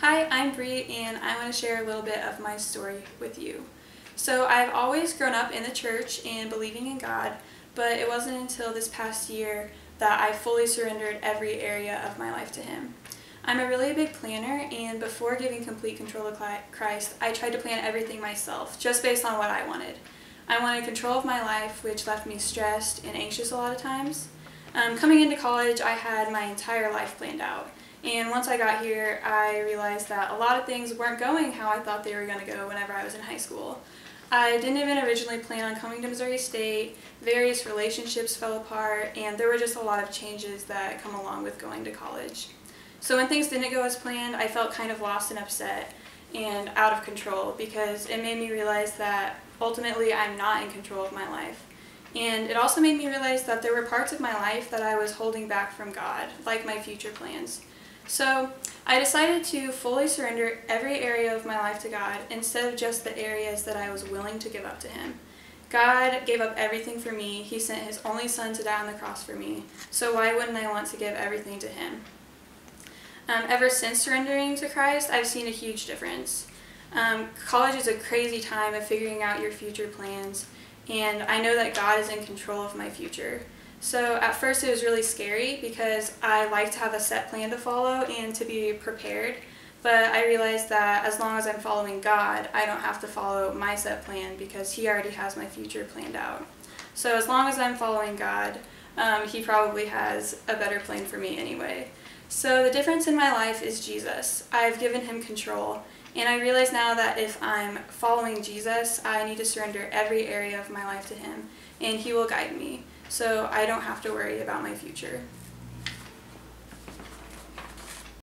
Hi, I'm Bree, and I want to share a little bit of my story with you. So I've always grown up in the church and believing in God, but it wasn't until this past year that I fully surrendered every area of my life to Him. I'm a really big planner, and before giving complete control to Christ, I tried to plan everything myself, just based on what I wanted. I wanted control of my life, which left me stressed and anxious a lot of times. Coming into college, I had my entire life planned out. And once I got here, I realized that a lot of things weren't going how I thought they were going to go whenever I was in high school. I didn't even originally plan on coming to Missouri State, various relationships fell apart, and there were just a lot of changes that come along with going to college. So when things didn't go as planned, I felt kind of lost and upset and out of control because it made me realize that ultimately I'm not in control of my life. And it also made me realize that there were parts of my life that I was holding back from God, like my future plans. So I decided to fully surrender every area of my life to God instead of just the areas that I was willing to give up to Him. God gave up everything for me. He sent His only Son to die on the cross for me. So why wouldn't I want to give everything to Him? Ever since surrendering to Christ, I've seen a huge difference. College is a crazy time of figuring out your future plans, and I know that God is in control of my future. So at first it was really scary because I like to have a set plan to follow and to be prepared, but I realized that as long as I'm following God, I don't have to follow my set plan because He already has my future planned out. So as long as I'm following God, He probably has a better plan for me anyway. So the difference in my life is Jesus. I've given Him control, and I realize now that if I'm following Jesus, I need to surrender every area of my life to Him, and He will guide me. So I don't have to worry about my future.